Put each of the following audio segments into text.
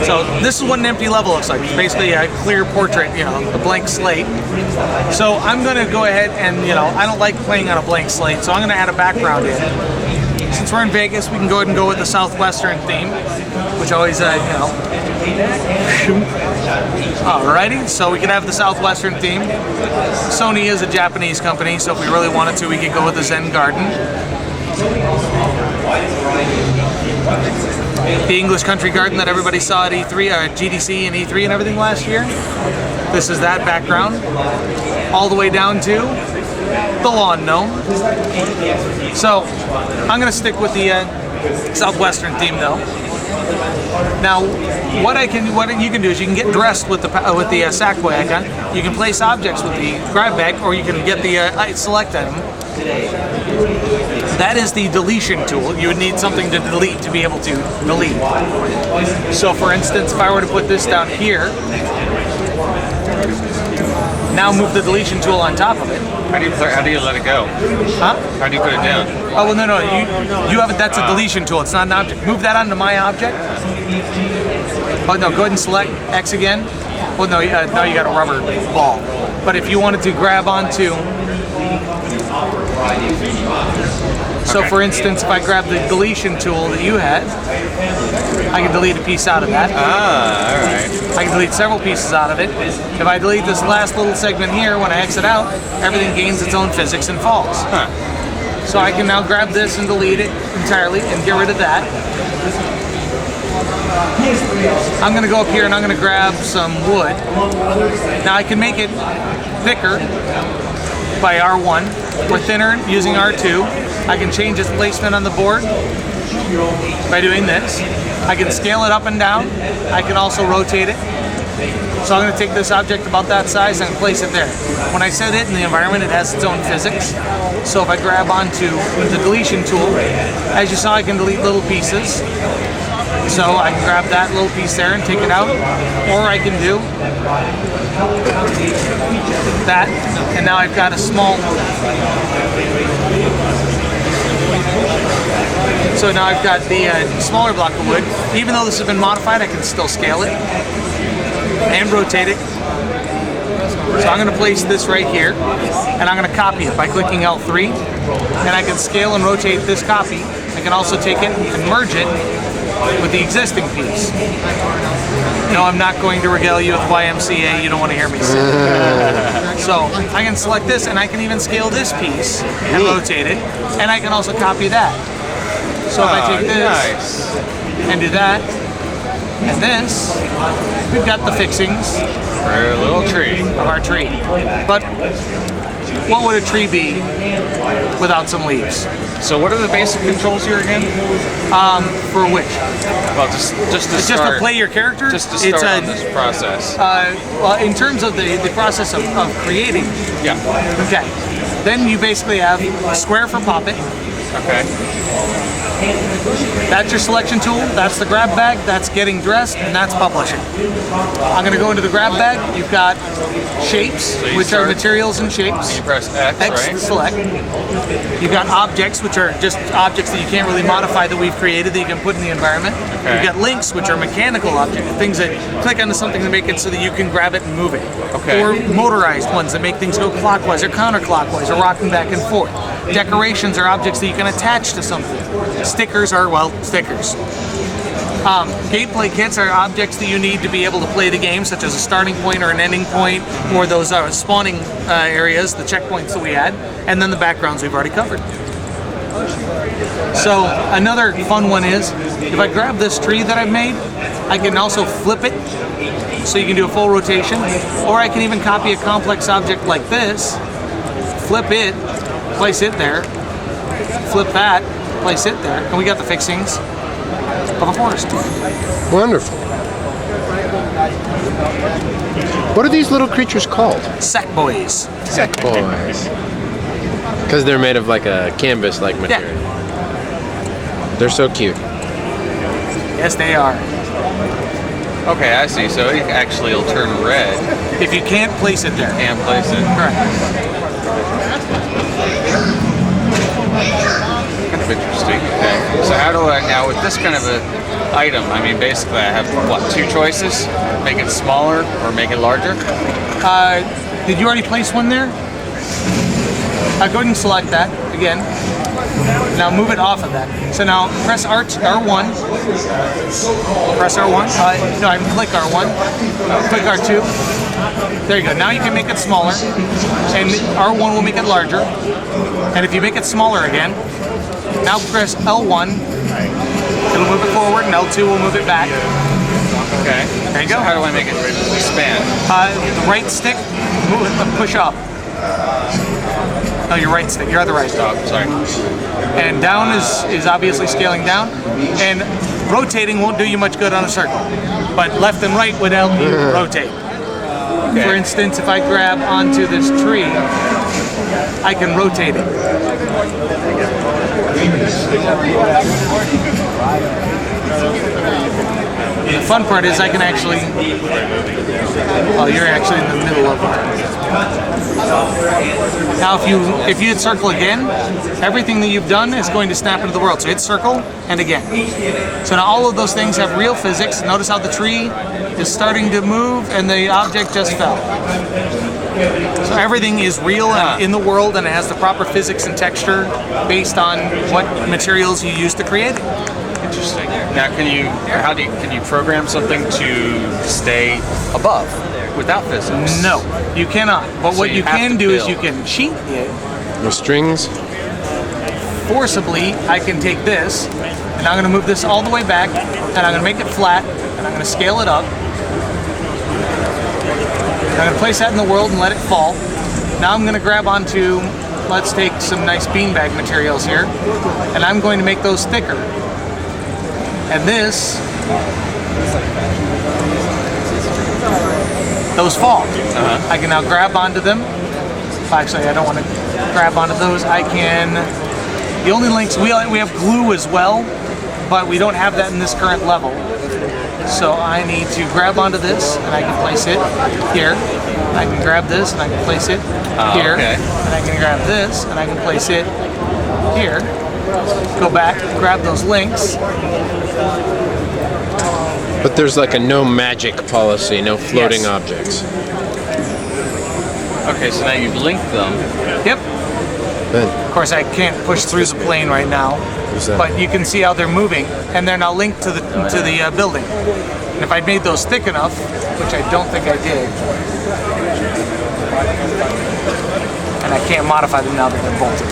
So this is what an empty level looks like. It's basically a clear portrait, a blank slate. So I'm going to go ahead and, I don't like playing on a blank slate, so I'm going to add a background in. Since we're in Vegas, we can go ahead and go with the Southwestern theme, which always, Alrighty, so we can have the Southwestern theme. Sony is a Japanese company, so if we really wanted to, we could go with the Zen Garden. The English Country Garden that everybody saw at E3, GDC and E3 and everything last year. This is that background, all the way down to the lawn gnome. So I'm going to stick with the Southwestern theme though. Now, what you can do is you can get dressed with the Sackboy icon. You can place objects with the grab bag, or you can get the select item. That is the deletion tool. You would need something to delete to be able to delete. So, for instance, if I were to put this down here, now move the deletion tool on top of it. How do you let it go? Huh? How do you put it down? Oh well, no. You have it. That's a deletion tool. It's not an object. Move that onto my object. Oh no. Go ahead and select X again. Well, no. Now you got a rubber ball. But if you wanted to grab onto. So for instance, if I grab the deletion tool that you had, I can delete a piece out of that. Alright. I can delete several pieces out of it. If I delete this last little segment here, when I exit out, everything gains its own physics and falls. Huh. So I can now grab this and delete it entirely and get rid of that. I'm going to go up here and I'm going to grab some wood. Now I can make it thicker by R1 or thinner using R2. I can change its placement on the board by doing this. I can scale it up and down. I can also rotate it. So I'm going to take this object about that size and place it there. When I set it in the environment, it has its own physics. So if I grab onto the deletion tool, as you saw, I can delete little pieces. So I can grab that little piece there and take it out, or I can do that, and now I've got a small. So now I've got the smaller block of wood. Even though this has been modified, I can still scale it and rotate it. So I'm going to place this right here, and I'm going to copy it by clicking L3, and I can scale and rotate this copy. I can also take it and merge it with the existing piece. No, I'm not going to regale you with YMCA, you don't want to hear me say. So I can select this, and I can even scale this piece and rotate it, and I can also copy that. So if I take this and do that, and this, we've got the fixings for a little tree of our tree. But what would a tree be without some leaves? So what are the basic controls here again? For which? Well, just to it's start. Just to play your character? Just to start on this process. Well, in terms of the process of creating. Yeah. Okay. Then you basically have a square for pop it. Okay. That's your selection tool, that's the grab bag, that's getting dressed, and that's publishing. I'm going to go into the grab bag. You've got shapes, so which are materials and shapes. You press X, right? to select. You've got objects, which are just objects that you can't really modify that we've created that you can put in the environment. Okay. You've got links, which are mechanical objects, things that click onto something to make it so that you can grab it and move it. Okay. Or motorized ones that make things go clockwise or counterclockwise or rocking back and forth. Decorations are objects that you can attach to something. Stickers are, well, stickers. Gameplay kits are objects that you need to be able to play the game, such as a starting point or an ending point, or those spawning areas, the checkpoints that we had, and then the backgrounds we've already covered. So another fun one is, if I grab this tree that I've made, I can also flip it, so you can do a full rotation, or I can even copy a complex object like this, flip it, place it there, flip that, place it there, and we got the fixings of a forest. Wonderful. What are these little creatures called? Sackboys. Sackboys. Because they're made of like a canvas-like material. Yeah. They're so cute. Yes, they are. Okay, I see. So it actually will turn red. If you can't place it there. Can't place it. Correct. Kind of interesting. Okay. So how do I now with this kind of a item? I mean, basically, I have what, 2 choices? Make it smaller or make it larger? Did you already place one there? Go ahead and select that again. Now move it off of that. So now press R1. Press R1. No, I click R1. Click R2. There you go. Now you can make it smaller, and R1 will make it larger. And if you make it smaller again, now press L1. It'll move it forward, and L2 will move it back. Okay. There you go. So how do I make it expand? The right stick, move it, push up. No, your right stick. Your other right stick. Oh, sorry. And down is obviously scaling down, and rotating won't do you much good on a circle, but left and right would help you rotate. Okay. For instance, if I grab onto this tree, I can rotate it. The fun part is I can actually, oh, you're actually in the middle of it. Now if you hit circle again, everything that you've done is going to snap into the world. So hit circle and again. So now all of those things have real physics. Notice how the tree is starting to move and the object just fell. So everything is real and in the world, and it has the proper physics and texture based on what materials you use to create it. Interesting. Now, can you program something to stay above without physics? No, you cannot. But So what you you have can to do is build. you can cheat it. The strings. Forcibly, I can take this, and I'm going to move this all the way back, and I'm going to make it flat, and I'm going to scale it up. I'm going to place that in the world and let it fall. Now I'm going to grab onto, let's take some nice beanbag materials here, and I'm going to make those thicker. And this, those fall. I can now grab onto them. Actually, I don't want to grab onto those. I can, the only links, we have glue as well, but we don't have that in this current level. So I need to grab onto this, and I can place it here. I can grab this, and I can place it here. Okay. And I can grab this, and I can place it here. Go back, grab those links. But there's like a no magic policy, no floating Yes. objects. Okay, so now you've linked them. Yep. Good. Of course, I can't push through the plane right now, Who's that? but you can see how they're moving, and they're now linked to the building. And if I'd made those thick enough, which I don't think I did, and I can't modify them now that they're bolted.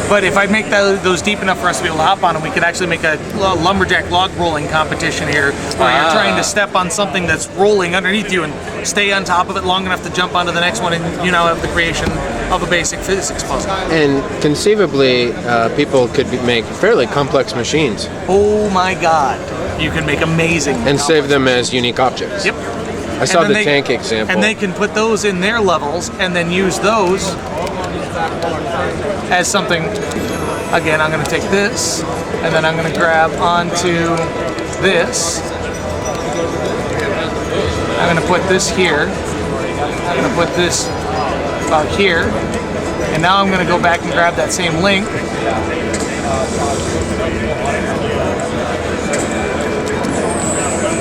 But if I make those deep enough for us to be able to hop on them, we could actually make a lumberjack log rolling competition here, where you're trying to step on something that's rolling underneath you and stay on top of it long enough to jump onto the next one, and you now have the creation of a basic physics puzzle. And conceivably, people could make fairly complex machines Oh my God, you can make amazing and save them as unique objects. Yep. I saw And the then tank example. And they can put those in their levels and then use those as something. Again, I'm going to take this, and then I'm going to grab onto this. I'm going to put this here. I'm going to put this about here. And now I'm going to go back and grab that same link.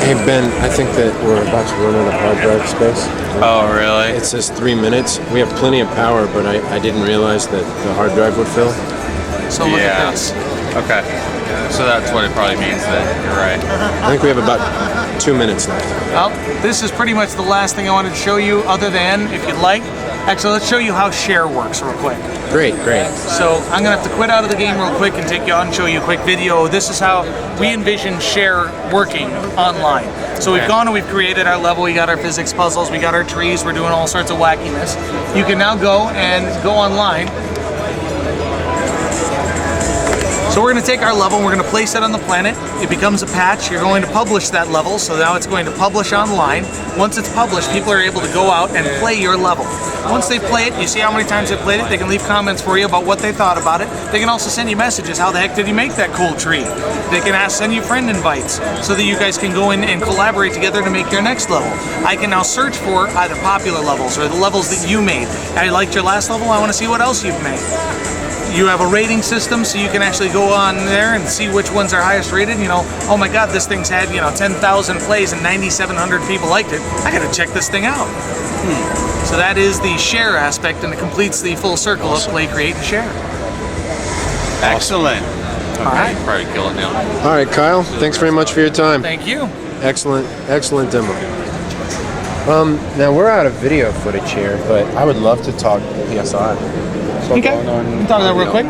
Hey Ben, I think that we're about to run out of hard drive space. Oh, really? It says 3 minutes. We have plenty of power, but I didn't realize that the hard drive would fill. So look at this. Okay. So that's what it probably means then. You're right. I think we have about 2 minutes left. Well, this is pretty much the last thing I wanted to show you, other than, if you'd like, actually, let's show you how share works real quick. Great, great. So I'm gonna have to quit out of the game real quick and take you out and show you a quick video. This is how we envision share working online. So we've gone and we've created our level, we got our physics puzzles, we got our trees, we're doing all sorts of wackiness. You can now go online. So we're going to take our level and we're going to place it on the planet. It becomes a patch. You're going to publish that level, so now it's going to publish online. Once it's published, people are able to go out and play your level. Once they play it, you see how many times they played it. They can leave comments for you about what they thought about it. They can also send you messages. How the heck did you make that cool tree? They can send you friend invites so that you guys can go in and collaborate together to make your next level. I can now search for either popular levels or the levels that you made. I liked your last level. I want to see what else you've made. You have a rating system, so you can actually go on there and see which ones are highest rated. You know, oh my God, this thing's had 10,000 plays and 9,700 people liked it. I got to check this thing out. So that is the share aspect, and it completes the full circle of play, create, and share. Excellent. All right. Probably kill it now. All right, Kyle. Thanks very much for your time. Thank you. Excellent demo. Now we're out of video footage here, but I would love to talk PSI. Okay. We'll talk about that real quick.